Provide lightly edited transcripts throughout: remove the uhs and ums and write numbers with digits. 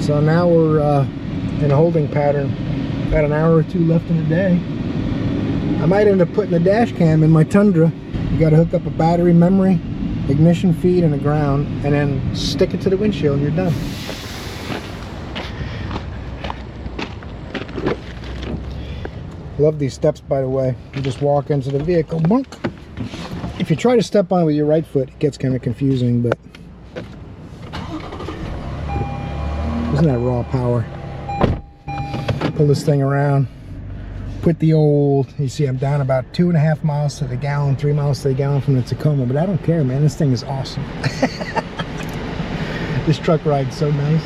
So now we're in a holding pattern. Got an hour or two left in the day. I might end up putting the dash cam in my Tundra. You got to hook up a battery, memory, ignition feed, and a ground, and then stick it to the windshield and you're done. Love these steps, by the way. You just walk into the vehicle, bonk. If you try to step on it with your right foot, it gets kind of confusing, but isn't that raw power? Pull this thing around, put the old, you see I'm down about 2.5 miles to the gallon, 3 miles to the gallon from the Tacoma, but I don't care, man. This thing is awesome. This truck ride's so nice.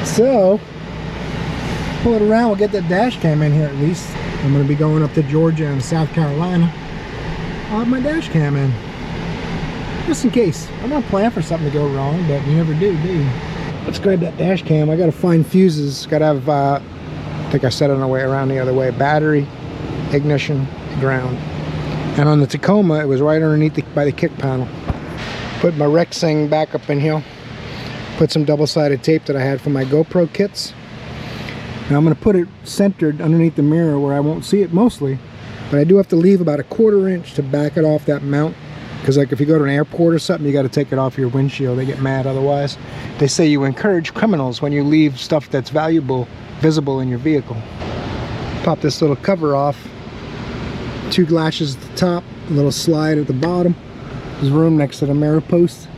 So, pull it around, we'll get that dash cam in here at least. I'm going to be going up to Georgia and South Carolina. I'll have my dash cam in. Just in case. I'm not planning for something to go wrong, but you never do you? Let's grab that dash cam. I got to find fuses. Got to have, I think I said it on the way around the other way, battery, ignition, ground. And on the Tacoma, it was right underneath by the kick panel. Put my Rexing back up in here. Put some double-sided tape that I had from my GoPro kits. Now I'm going to put it centered underneath the mirror where I won't see it mostly, but I do have to leave about 1/4 inch to back it off that mount, because like if you go to an airport or something, you got to take it off your windshield. They get mad otherwise. They say you encourage criminals when you leave stuff that's valuable visible in your vehicle. Pop this little cover off. 2 glasses at the top, a little slide at the bottom. There's room next to the mirror post,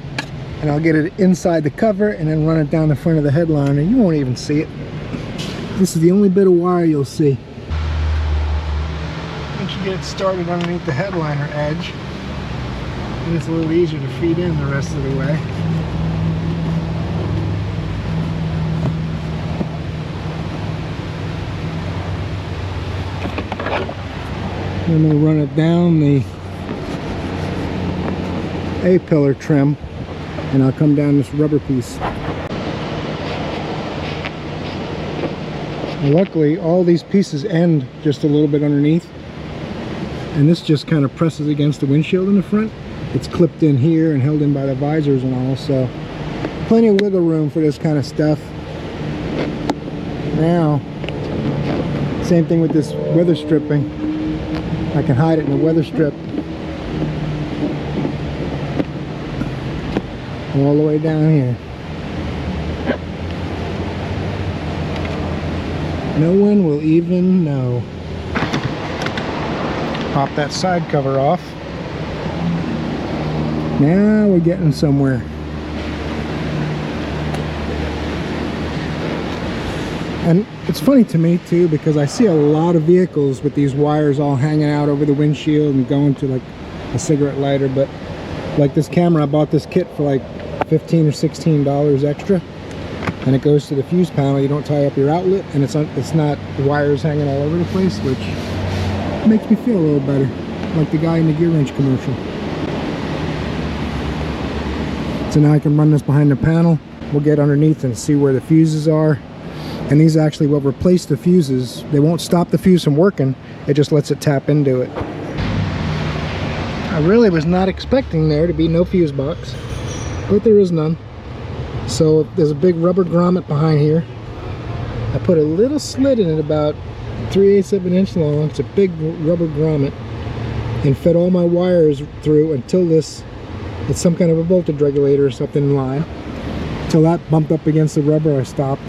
and I'll get it inside the cover and then run it down the front of the headliner. You won't even see it. This is the only bit of wire you'll see. Once you get it started underneath the headliner edge, then it's a little easier to feed in the rest of the way. I'm going to run it down the A-pillar trim, and I'll come down this rubber piece. And luckily, all these pieces end just a little bit underneath, and this just kind of presses against the windshield in the front. It's clipped in here and held in by the visors and all, so plenty of wiggle room for this kind of stuff. Now, same thing with this weather stripping. I can hide it in a weather strip all the way down here. No one will even know. Pop that side cover off. Now we're getting somewhere. And it's funny to me too, because I see a lot of vehicles with these wires all hanging out over the windshield and going to like a cigarette lighter, but like this camera, I bought this kit for like $15 or $16 extra. And it goes to the fuse panel. You don't tie up your outlet, and it's not wires hanging all over the place, which makes me feel a little better, like the guy in the gear wrench commercial. So now I can run this behind the panel. We'll get underneath and see where the fuses are, and these actually will replace the fuses. They won't stop the fuse from working, it just lets it tap into it. I really was not expecting there to be no fuse box, but there is none. So there's a big rubber grommet behind here. I put a little slit in it about 3/8 of an inch long. It's a big rubber grommet, and fed all my wires through until it's some kind of a voltage regulator or something in line. Until that bumped up against the rubber, I stopped.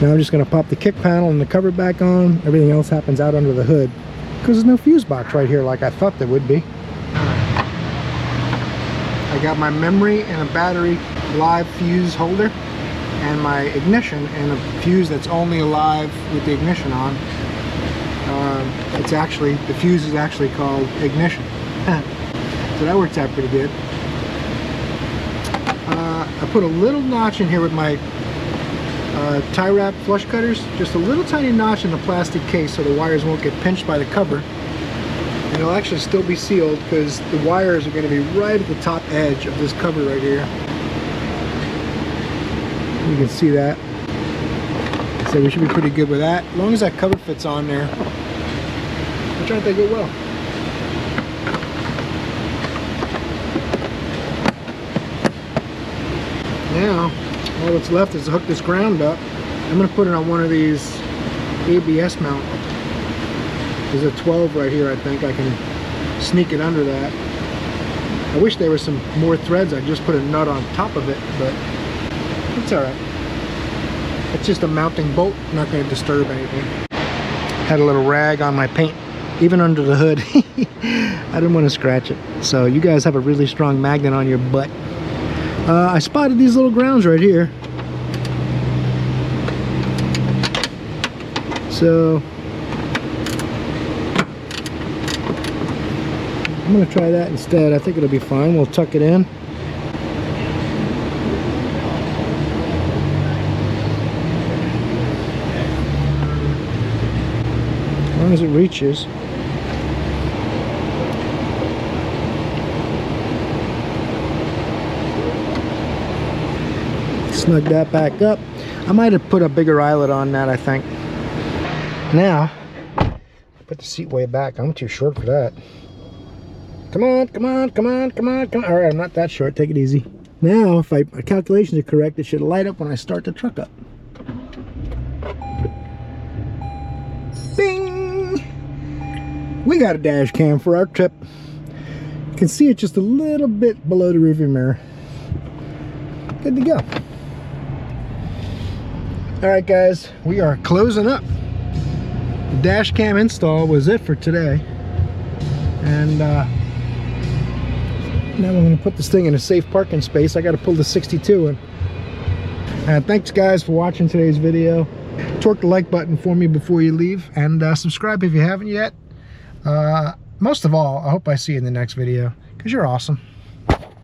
Now I'm just going to pop the kick panel and the cover back on. Everything else happens out under the hood, because there's no fuse box right here like I thought there would be. I got my memory and a battery live fuse holder, and my ignition and a fuse that's only alive with the ignition on. The fuse is actually called ignition. So that works out pretty good. I put a little notch in here with my tie wrap flush cutters, just a little tiny notch in the plastic case so the wires won't get pinched by the cover. And it'll actually still be sealed because the wires are going to be right at the top edge of this cover right here. You can see that. So we should be pretty good with that. As long as that cover fits on there, which I think it will. Now, all that's left is to hook this ground up. I'm going to put it on one of these ABS mount. There's a 12 right here, I think. I can sneak it under that. I wish there was some more threads. I'd just put a nut on top of it, but it's alright. It's just a mounting bolt, not going to disturb anything. Had a little rag on my paint, even under the hood. I didn't want to scratch it. So you guys have a really strong magnet on your butt. I spotted these little grounds right here. So I'm going to try that instead. I think it'll be fine. We'll tuck it in. As long as it reaches. Snug that back up. I might have put a bigger eyelet on that, I think. Now, put the seat way back. I'm too short for that. Come on, come on, come on, come on, come on. All right, I'm not that short. Take it easy. Now, if my calculations are correct, it should light up when I start the truck up. Bing! We got a dash cam for our trip. You can see it just a little bit below the rearview mirror. Good to go. All right, guys, we are closing up. The dash cam install was it for today. And now I'm going to put this thing in a safe parking space. I got to pull the 62 in. And thanks, guys, for watching today's video. Torque the like button for me before you leave, and subscribe if you haven't yet. Most of all, I hope I see you in the next video, because you're awesome.